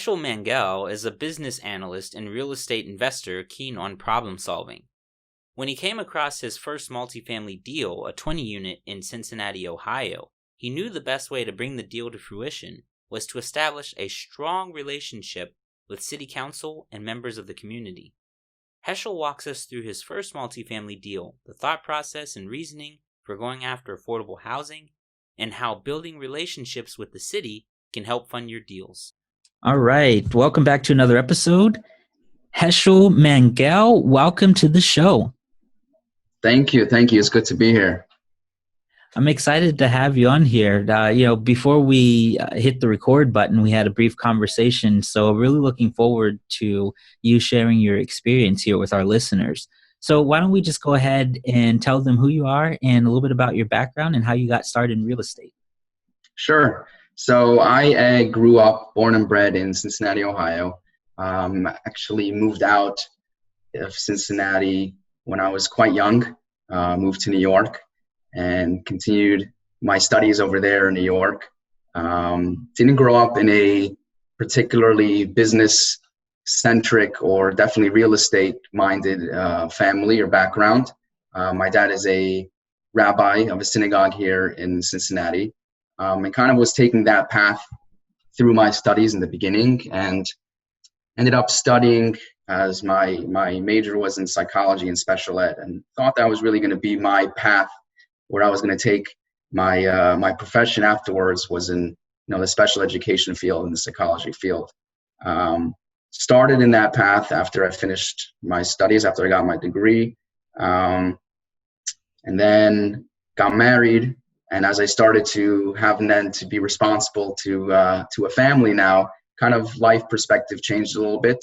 Heshel Mangel is a business analyst and real estate investor keen on problem solving. When he came across his first multifamily deal, a 20-unit in Cincinnati, Ohio, he knew the best way to bring the deal to fruition was to establish a strong relationship with city council and members of the community. Heshel walks us through his first multifamily deal, the thought process and reasoning for going after affordable housing, and how building relationships with the city can help fund your deals. All right. Welcome back to another episode. Heshel Mangel, welcome to the show. Thank you. It's good to be here. I'm excited to have you on here. Before we hit the record button, we had a brief conversation. So really looking forward to you sharing your experience here with our listeners. So why don't we just go ahead and tell them who you are and a little bit about your background and how you got started in real estate. Sure. So I grew up, born and bred in Cincinnati, Ohio. Actually moved out of Cincinnati when I was quite young, moved to New York and continued my studies over there in New York. Didn't grow up in a particularly business-centric or definitely real estate-minded family or background. My dad is a rabbi of a synagogue here in Cincinnati, and kind of was taking that path through my studies in the beginning, and ended up studying as my major was in psychology and special ed, and thought that was really going to be my path where I was going to take my profession afterwards was in the special education field and the psychology field. Started in that path after I finished my studies, after I got my degree, and then got married. And as I started to have then to be responsible to a family now, kind of life perspective changed a little bit,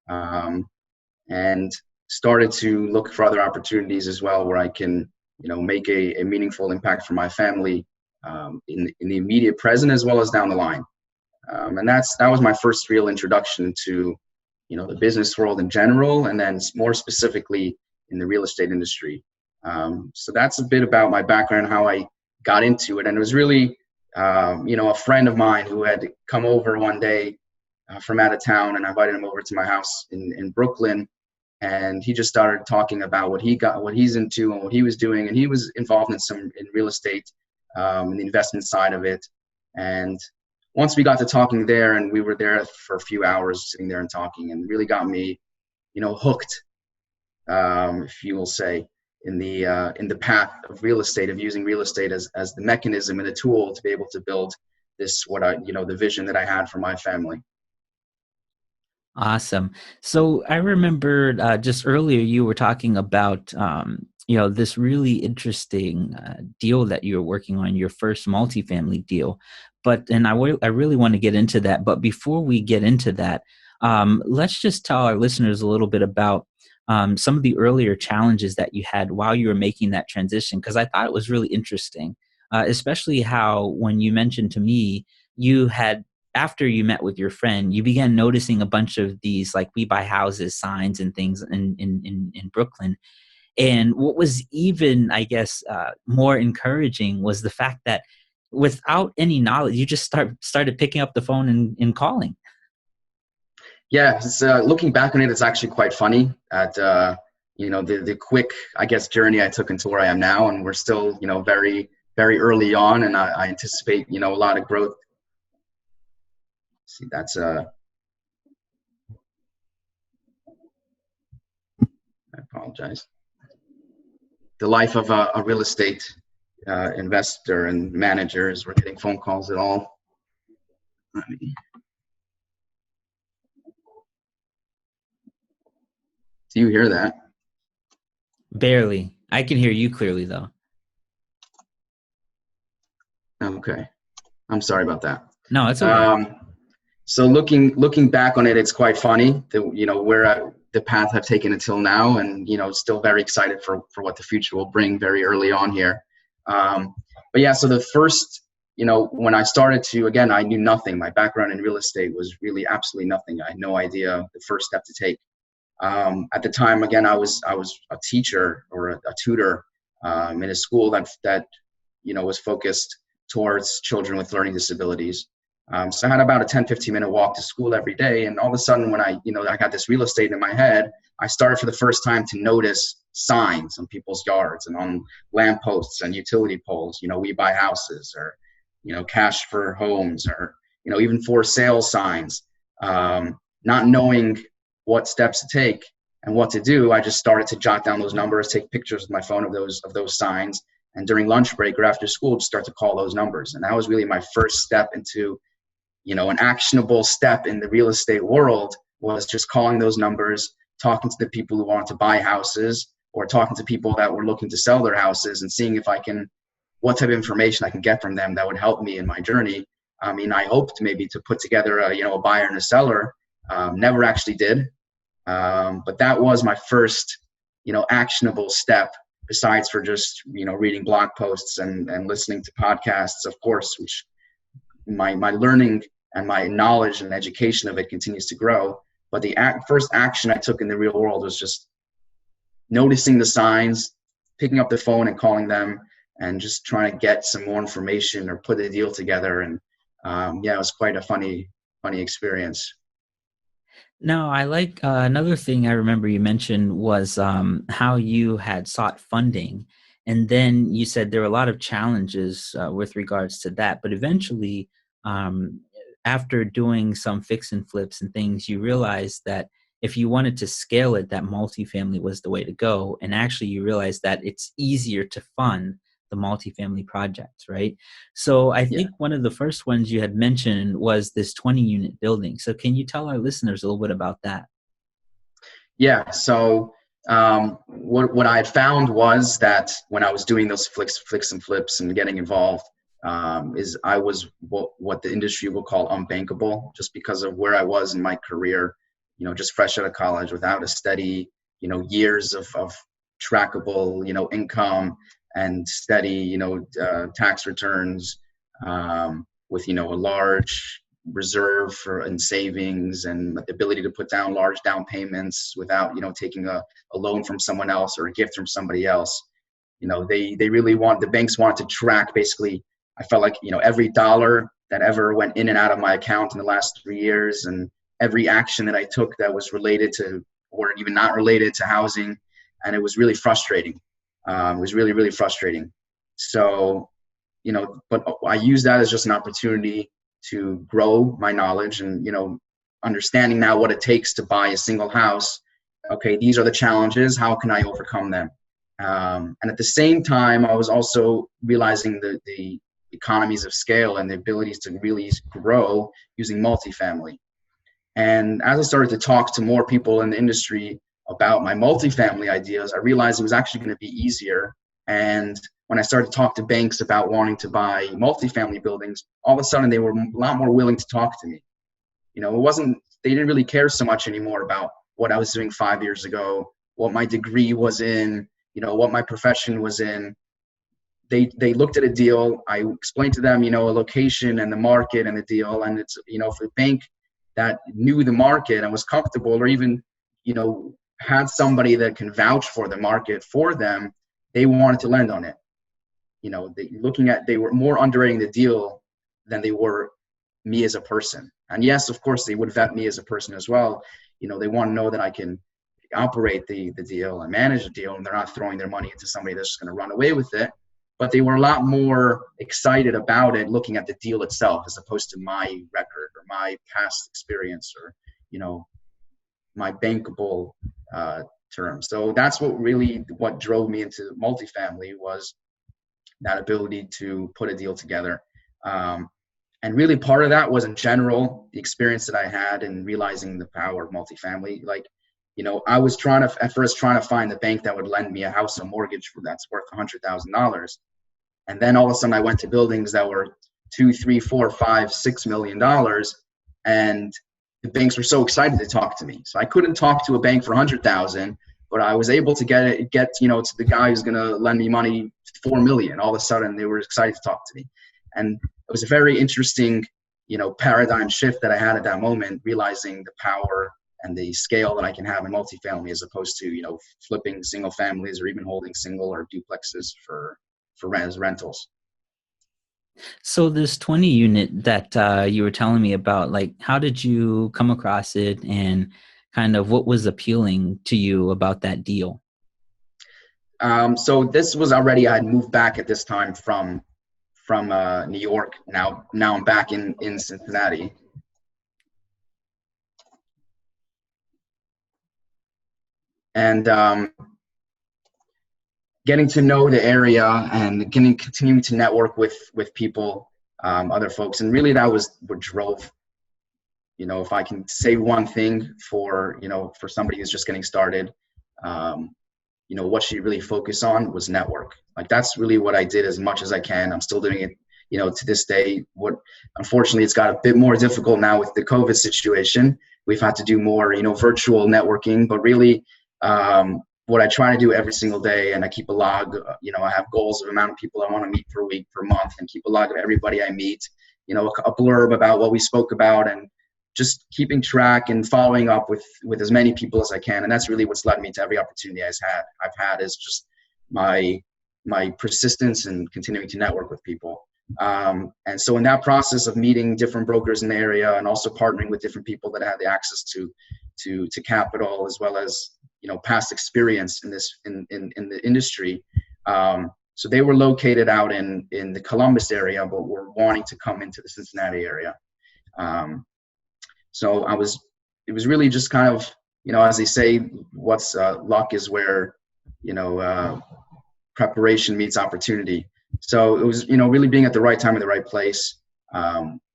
and started to look for other opportunities as well where I can make a meaningful impact for my family in the immediate present as well as down the line. And that was my first real introduction to the business world in general, and then more specifically in the real estate industry. So that's a bit about my background, how I got into it. And it was really a friend of mine who had come over one day from out of town, and I invited him over to my house in Brooklyn. And he just started talking about what he's into and what he was doing. And he was involved in real estate, in the investment side of it. And once we got to talking there, and we were there for a few hours sitting there and talking, and really got me, hooked, if you will say, in the path of real estate, of using real estate as the mechanism and a tool to be able to build this, the vision that I had for my family. Awesome. So I remember just earlier you were talking about this really interesting deal that you were working on, your first multifamily deal. And I really want to get into that. But before we get into that, let's just tell our listeners a little bit about some of the earlier challenges that you had while you were making that transition, because I thought it was really interesting, especially how when you mentioned to me you had, after you met with your friend, you began noticing a bunch of these like "We Buy Houses" signs and things in Brooklyn. And what was even, I guess, more encouraging was the fact that without any knowledge, you just started picking up the phone and calling. Yeah, it's, looking back on it, it's actually quite funny at the quick, I guess, journey I took into where I am now, and we're still very, very early on, and I anticipate a lot of growth. See, that's I apologize. The life of a real estate investor and manager is we're getting phone calls at all. Do you hear that? Barely. I can hear you clearly though. Okay. I'm sorry about that. No, it's okay. So looking back on it, it's quite funny that, where the path I've taken until now, and, still very excited for what the future will bring very early on here. But yeah, so the first, when I started to, again, I knew nothing. My background in real estate was really absolutely nothing. I had no idea the first step to take. At the time, again, I was a teacher or a tutor in a school that was focused towards children with learning disabilities. So I had about a 10-15 minute walk to school every day. And all of a sudden, when I got this real estate in my head, I started for the first time to notice signs on people's yards and on lampposts and utility poles, we buy houses, or, cash for homes, or, even for sale signs. Not knowing what steps to take and what to do, I just started to jot down those numbers, take pictures with my phone of those signs. And during lunch break or after school, just start to call those numbers. And that was really my first step into, an actionable step in the real estate world, was just calling those numbers, talking to the people who wanted to buy houses, or talking to people that were looking to sell their houses, and seeing what type of information I can get from them that would help me in my journey. I mean, I hoped maybe to put together a buyer and a seller. Never actually did. But that was my first, actionable step, besides for just, reading blog posts and listening to podcasts, of course, which my learning and my knowledge and education of it continues to grow. But the first action I took in the real world was just noticing the signs, picking up the phone and calling them, and just trying to get some more information or put a deal together. And it was quite a funny experience. No, I like another thing I remember you mentioned was how you had sought funding. And then you said there were a lot of challenges with regards to that. But eventually, after doing some fix and flips and things, you realized that if you wanted to scale it, that multifamily was the way to go. And actually, you realized that it's easier to fund the multifamily projects, right? So I think one of the first ones you had mentioned was this 20-unit building. So can you tell our listeners a little bit about that? Yeah. So what I had found was that when I was doing those flicks and flips and getting involved, is I was what the industry will call unbankable, just because of where I was in my career, just fresh out of college, without a steady, years of trackable, income, and steady, tax returns, with, a large reserve and savings, and the ability to put down large down payments without, taking a loan from someone else or a gift from somebody else. They really the banks wanted to track, basically. I felt like, every dollar that ever went in and out of my account in the last 3 years, and every action that I took that was related to, or even not related to, housing. And it was really frustrating. It was really, really frustrating. So, but I used that as just an opportunity to grow my knowledge and, understanding now what it takes to buy a single house. Okay, these are the challenges. How can I overcome them? And at the same time, I was also realizing the economies of scale and the abilities to really grow using multifamily. And as I started to talk to more people in the industry about my multifamily ideas, I realized it was actually going to be easier. And when I started to talk to banks about wanting to buy multifamily buildings, all of a sudden they were a lot more willing to talk to me. They didn't really care so much anymore about what I was doing 5 years ago, what my degree was in, what my profession was in. They looked at a deal. I explained to them, a location and the market and the deal. And it's, for a bank that knew the market and was comfortable, or even, had somebody that can vouch for the market for them, they wanted to lend on it. They were more underwriting the deal than they were me as a person. And yes, of course, they would vet me as a person as well. They want to know that I can operate the deal and manage the deal, and they're not throwing their money into somebody that's just going to run away with it. But they were a lot more excited about it, looking at the deal itself, as opposed to my record or my past experience, or, my bankable term. So that's what drove me into multifamily, was that ability to put a deal together. And really part of that was, in general, the experience that I had in realizing the power of multifamily. Like, I was at first trying to find a bank that would lend me a house, a mortgage that's worth $100,000. And then all of a sudden I went to buildings that were $2, $3, $4, $5, $6 million. And the banks were so excited to talk to me. So I couldn't talk to a bank for $100,000, but I was able to get to the guy who's going to lend me money, $4 million. All of a sudden they were excited to talk to me. And it was a very interesting, paradigm shift that I had at that moment, realizing the power and the scale that I can have in multifamily, as opposed to, flipping single families, or even holding single or duplexes for rentals. So this 20 unit that you were telling me about, like, how did you come across it, and kind of what was appealing to you about that deal? So this was already, I had moved back at this time from New York. Now I'm back in Cincinnati. And getting to know the area and continuing to network with people, other folks. And really that was what drove, if I can say one thing for somebody who's just getting started, what should you really focus on was network. Like, that's really what I did as much as I can. I'm still doing it, to this day. Unfortunately, it's got a bit more difficult now with the COVID situation. We've had to do more, virtual networking, but really, what I try to do every single day, and I keep a log, I have goals of amount of people I want to meet per week, per month, and keep a log of everybody I meet, a blurb about what we spoke about, and just keeping track and following up with as many people as I can. And that's really what's led me to every opportunity I've had is just my persistence and continuing to network with people. And so in that process of meeting different brokers in the area, and also partnering with different people that have the access to capital, as well as, past experience in the industry. So they were located out in the Columbus area, but were wanting to come into the Cincinnati area. So it was really just kind of, as they say, what's luck is where, preparation meets opportunity. So it was, really being at the right time in the right place,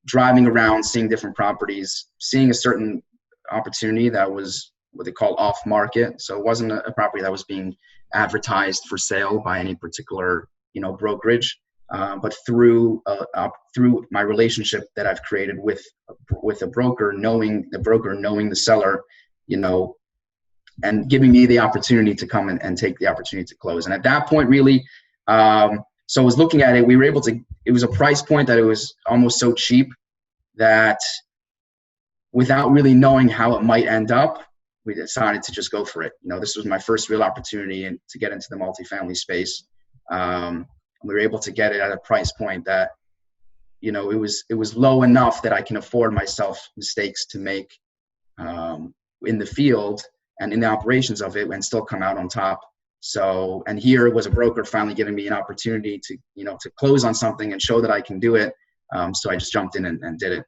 driving around, seeing different properties, seeing a certain opportunity that was what they call off market. So it wasn't a property that was being advertised for sale by any particular, brokerage. But through my relationship that I've created with a broker, knowing the seller, and giving me the opportunity to come and take the opportunity to close. And at that point, really, so I was looking at it, it was a price point that it was almost so cheap that without really knowing how it might end up, we decided to just go for it. This was my first real opportunity to get into the multifamily space. We were able to get it at a price point that, it was low enough that I can afford myself mistakes to make in the field and in the operations of it, and still come out on top. So, and here was a broker finally giving me an opportunity to, to close on something and show that I can do it. So I just jumped in and did it.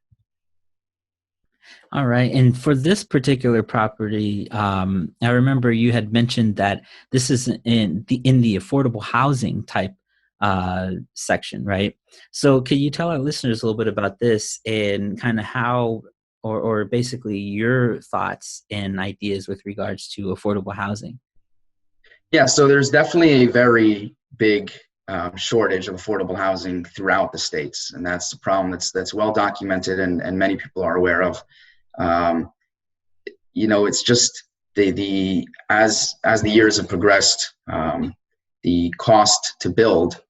All right. And for this particular property, I remember you had mentioned that this is in the affordable housing type section, right? So can you tell our listeners a little bit about this, and kind of how, or basically your thoughts and ideas with regards to affordable housing? Yeah, so there's definitely a very big shortage of affordable housing throughout the states, and that's a problem that's well documented and many people are aware of. It's just as the years have progressed, the cost to build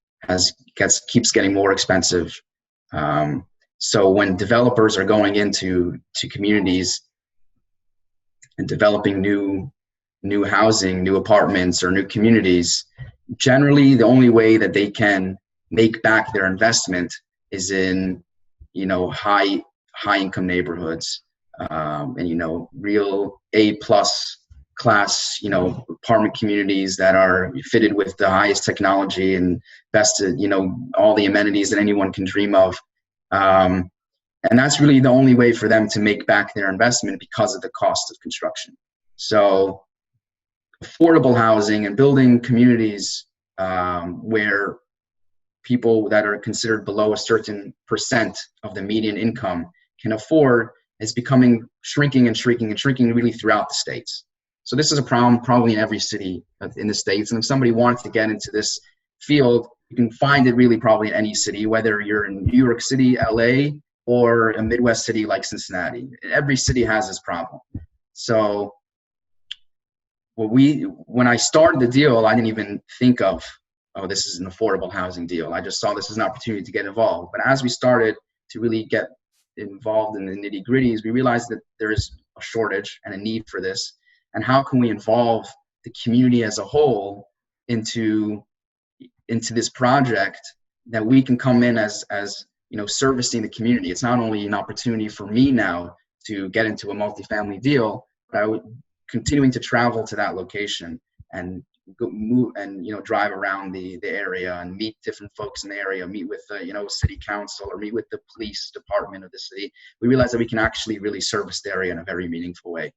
keeps getting more expensive. So when developers are going into communities and developing new housing, new apartments, or new communities, generally the only way that they can make back their investment is in, high income neighborhoods, and, real A+ class, apartment communities that are fitted with the highest technology and best, all the amenities that anyone can dream of. And that's really the only way for them to make back their investment because of the cost of construction. So affordable housing and building communities where people that are considered below a certain percent of the median income can afford is shrinking really throughout the states. So this is a problem probably in every city in the states. And if somebody wants to get into this field, you can find it really probably in any city, whether you're in New York City, LA, or a Midwest city like Cincinnati. Every city has this problem. So when I started the deal, I didn't even think of, this is an affordable housing deal. I just saw this as an opportunity to get involved. But as we started to really get involved in the nitty gritties, we realized that there is a shortage and a need for this. And how can we involve the community as a whole into this project that we can come in as servicing the community. It's not only an opportunity for me now to get into a multifamily deal, but I would continuing to travel to that location and move and drive around the area and meet different folks in the area, meet with the city council or meet with the police department of the city. We realize that we can actually really service the area in a very meaningful way,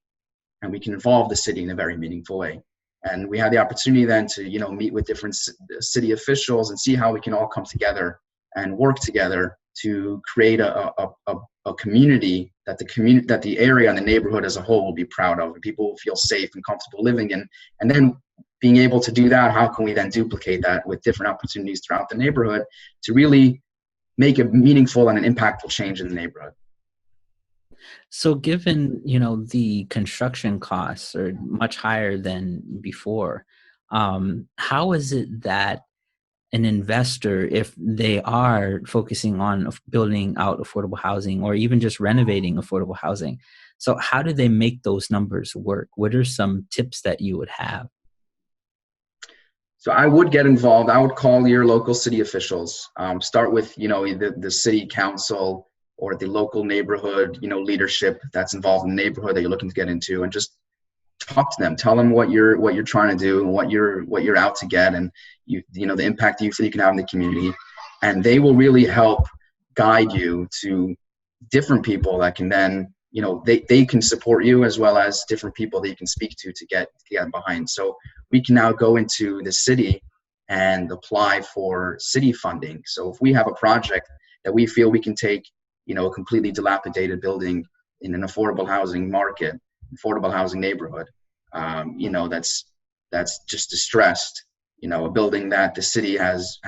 and we can involve the city in a very meaningful way. And we had the opportunity then to meet with different city officials and see how we can all come together and work together to create a community that the area and the neighborhood as a whole will be proud of, and people will feel safe and comfortable living in. And then being able to do that, how can we then duplicate that with different opportunities throughout the neighborhood to really make a meaningful and an impactful change in the neighborhood? So given, the construction costs are much higher than before, how is it that an investor, if they are focusing on building out affordable housing or even just renovating affordable housing, so how do they make those numbers work? What are some tips that you would have? So I would get involved. I would call your local city officials. Start with the city council or the local neighborhood leadership that's involved in the neighborhood that you're looking to get into, and just talk to them. Tell them what you're trying to do and what you're out to get, and the impact you feel you can have in the community. And they will really help guide you to different people that can then they can support you, as well as different people that you can speak to get behind. So we can now go into the city and apply for city funding. So if we have a project that we feel we can take a completely dilapidated building in an affordable housing market, affordable housing neighborhood, that's just distressed, a building that the city has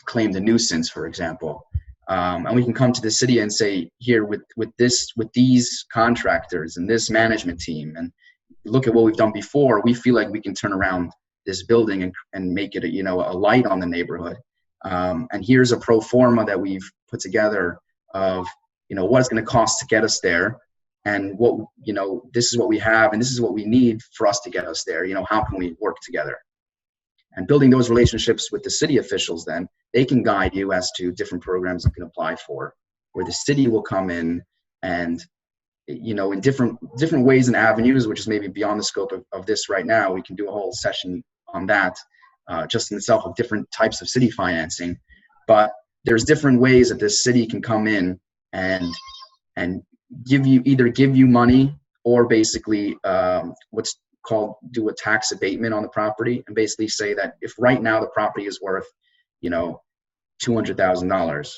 claimed a nuisance, for example. And we can come to the city and say, here with these contractors and this management team, and look at what we've done before, we feel like we can turn around this building and make it a light on the neighborhood. And here's a pro forma that we've put together of what it's going to cost to get us there, and what this is what we have, and this is what we need for us to get us there. How can we work together? And building those relationships with the city officials, then they can guide you as to different programs you can apply for, where the city will come in and in different ways and avenues, which is maybe beyond the scope of this right now. We can do a whole session on that, just in itself, of different types of city financing. But there's different ways that the city can come in and give you money, or basically what's called do a tax abatement on the property, and basically say that if right now the property is worth $200,000,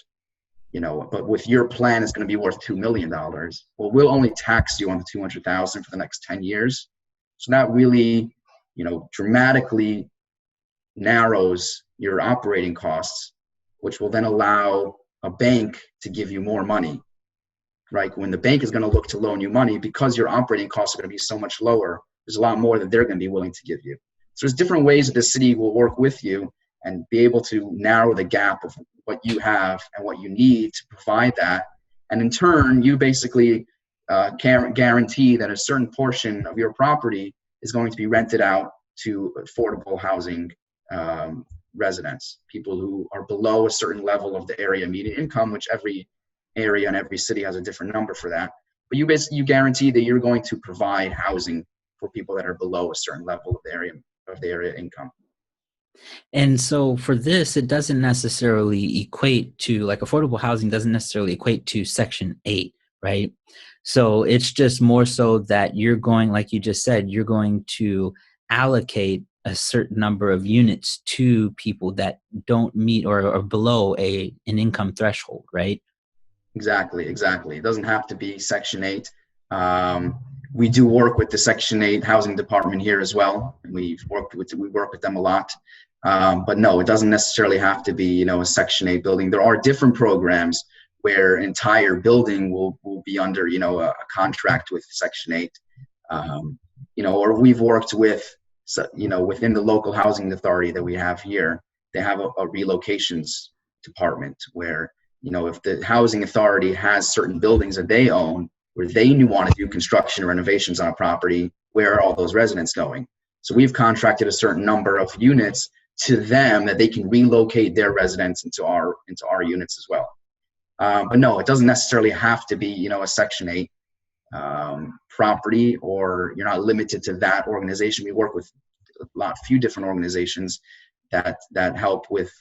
but with your plan it's going to be worth $2 million. Well, we'll only tax you on the $200,000 for the next 10 years. So that really dramatically narrows your operating costs, which will then allow a bank to give you more money, right? When the bank is going to look to loan you money, because your operating costs are going to be so much lower, there's a lot more that they're going to be willing to give you. So there's different ways that the city will work with you and be able to narrow the gap of what you have and what you need to provide that. And in turn, you basically guarantee that a certain portion of your property is going to be rented out to affordable housing residents, people who are below a certain level of the area median income, which every area and every city has a different number for that. But you guarantee that you're going to provide housing for people that are below a certain level of the area income. And so for this, it doesn't necessarily equate to, like, affordable housing doesn't necessarily equate to Section 8, right? So it's just more so that you're going, like you just said, you're going to allocate a certain number of units to people that don't meet or are below an income threshold, right? Exactly. It doesn't have to be Section 8. We do work with the Section 8 housing department here as well. We work with them a lot. But no, it doesn't necessarily have to be, a Section 8 building. There are different programs where an entire building will be under, a contract with Section 8. Or we've worked with, within the local housing authority that we have here, they have a relocations department where, if the housing authority has certain buildings that they own, where they want to do construction or renovations on a property, where are all those residents going? So we've contracted a certain number of units to them that they can relocate their residents into our units as well. But no, it doesn't necessarily have to be, you know, a Section 8 property, or you're not limited to that organization. We work with few different organizations that help with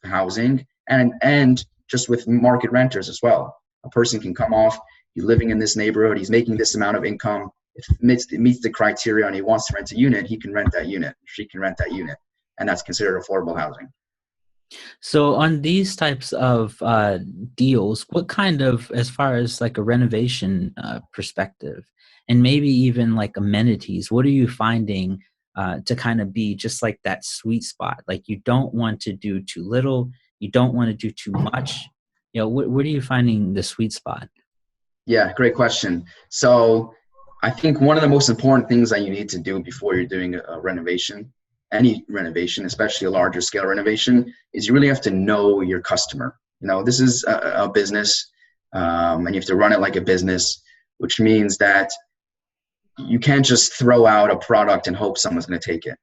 housing and just with market renters as well. A person can come off, he's living in this neighborhood, he's making this amount of income, if it meets the criteria and he wants to rent a unit, he can rent that unit, she can rent that unit, and that's considered affordable housing. So on these types of deals, what kind of, as far as like a renovation perspective, and maybe even like amenities, what are you finding to kind of be just like that sweet spot? Like you don't want to do too little, you don't want to do too much. You know, what are you finding the sweet spot? Yeah, great question. So I think one of the most important things that you need to do before you're doing a renovation, any renovation, especially a larger scale renovation, is you really have to know your customer. You know, this is a business, and you have to run it like a business, which means that you can't just throw out a product and hope someone's going to take it.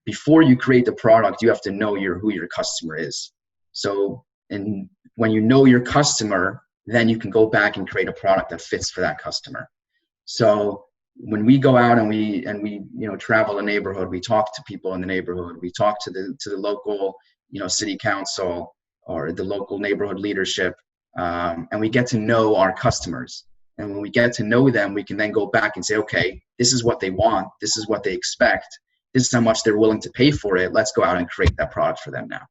Before you create the product, you have to know who your customer is. So, and when you know your customer, then you can go back and create a product that fits for that customer. So when we go out and we you know, travel the neighborhood, we talk to people in the neighborhood, we talk to the local, you know, city council or the local neighborhood leadership, and we get to know our customers. And when we get to know them, we can then go back and say, okay, this is what they want, this is what they expect, this is how much they're willing to pay for it. Let's go out and create that product for them now.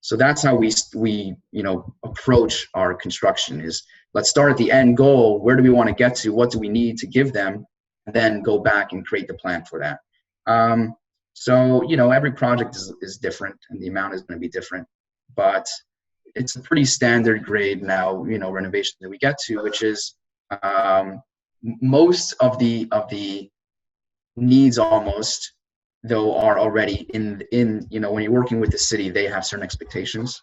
So that's how we you know, approach our construction, is let's start at the end goal. Where do we want to get to? What do we need to give them? And then go back and create the plan for that. So, you know, every project is different and the amount is going to be different, but it's a pretty standard grade now, you know, renovation that we get to, which is most of the needs almost, though, are already in, you know, when you're working with the city, they have certain expectations.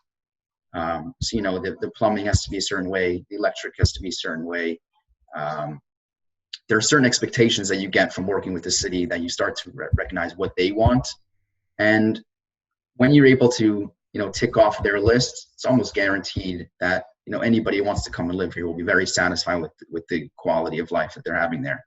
So, you know, the plumbing has to be a certain way, the electric has to be a certain way. There are certain expectations that you get from working with the city that you start to recognize what they want. And when you're able to, you know, tick off their list, it's almost guaranteed that, you know, anybody who wants to come and live here will be very satisfied with the quality of life that they're having there.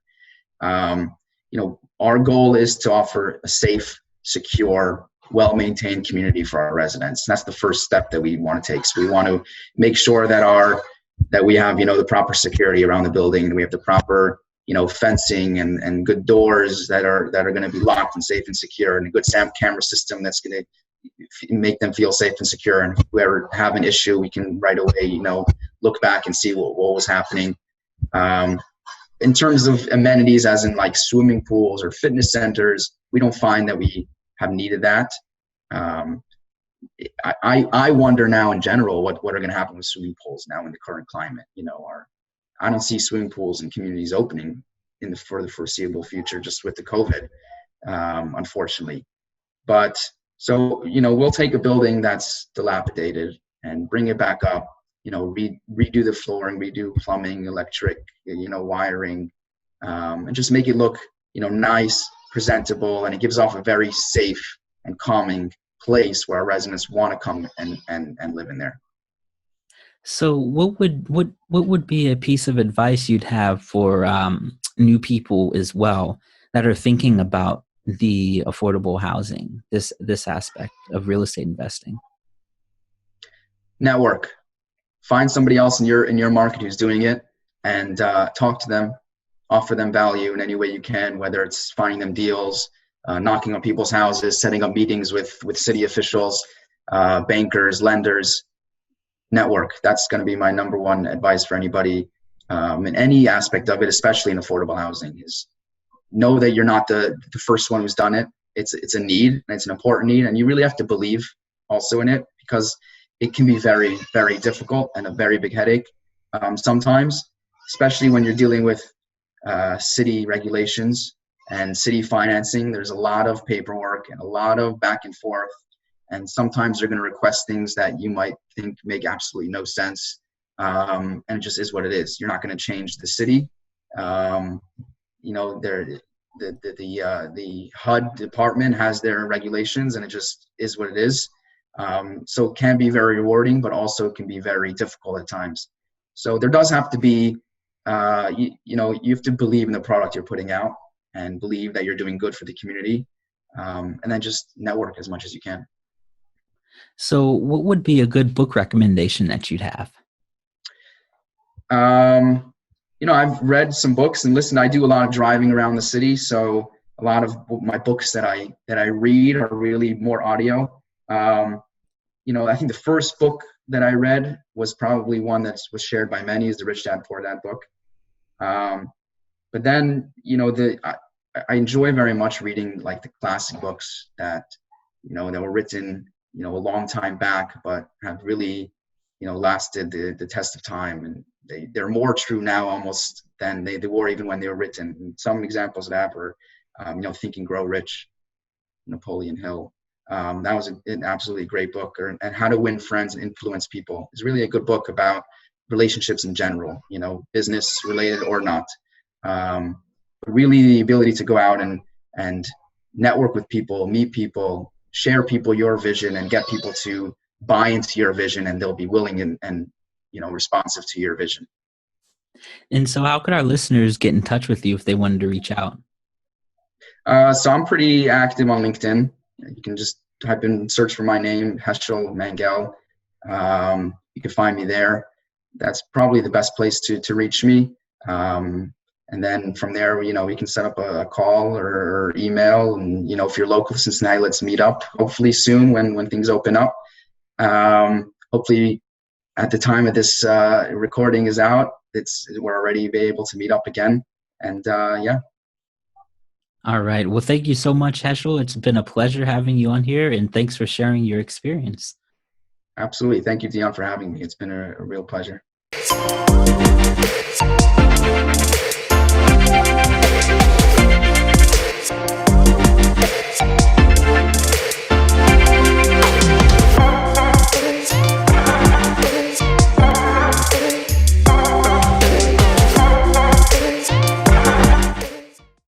You know, our goal is to offer a safe, secure, well-maintained community for our residents. And that's the first step that we want to take. So we want to make sure that we have, you know, the proper security around the building, and we have the proper, you know, fencing and good doors that are going to be locked and safe and secure, and a good SAM camera system that's going to make them feel safe and secure. And if we ever have an issue, we can right away, you know, look back and see what was happening. In terms of amenities, as in like swimming pools or fitness centers, we don't find that we have needed that. I wonder now in general what are going to happen with swimming pools now in the current climate. You know, I don't see swimming pools in communities opening for the foreseeable future, just with the COVID, unfortunately. But so, you know, we'll take a building that's dilapidated and bring it back up, you know, redo the flooring, redo plumbing, electric, you know, wiring, and just make it look, you know, nice, presentable, and it gives off a very safe and calming place where our residents want to come and live in there. So what would be a piece of advice you'd have for new people as well that are thinking about the affordable housing, this aspect of real estate investing? Network. Find somebody else in your market who's doing it, and talk to them, offer them value in any way you can, whether it's finding them deals, knocking on people's houses, setting up meetings with city officials, bankers, lenders. Network. That's going to be my number one advice for anybody in any aspect of it, especially in affordable housing, is know that you're not the first one who's done it. It's a need, and it's an important need, and you really have to believe also in it, because it can be very, very difficult and a very big headache sometimes, especially when you're dealing with city regulations and city financing. There's a lot of paperwork and a lot of back and forth, and sometimes they're going to request things that you might think make absolutely no sense, and it just is what it is. You're not going to change the city. You know, the HUD department has their regulations, and it just is what it is. So it can be very rewarding, but also can be very difficult at times. So there does have to be, you have to believe in the product you're putting out and believe that you're doing good for the community, and then just network as much as you can. So what would be a good book recommendation that you'd have? I've read some books and listened. I do a lot of driving around the city, so a lot of my books that I read are really more audio. I think the first book that I read was probably one that was shared by many, is the Rich Dad Poor Dad book. But then, I enjoy very much reading like the classic books that were written, a long time back, but have really, lasted the test of time, and they're more true now almost than they were even when they were written. And some examples of that were, Think and Grow Rich, Napoleon Hill. That was an absolutely great book. And How to Win Friends and Influence People is really a good book about relationships in general, business related or not. Really the ability to go out and network with people, meet people, share people your vision, and get people to buy into your vision, and they'll be willing and responsive to your vision. And so how could our listeners get in touch with you if they wanted to reach out? So I'm pretty active on LinkedIn. You can just type in, search for my name, Heshel Mangel. You can find me there. That's probably the best place to reach me. And then from there, we can set up a call or email. And, if you're local to Cincinnati, let's meet up hopefully soon when things open up. Hopefully at the time of this recording is out, we're already be able to meet up again. And yeah. All right. Well, thank you so much, Heshel. It's been a pleasure having you on here, and thanks for sharing your experience. Absolutely. Thank you, Dion, for having me. It's been a real pleasure.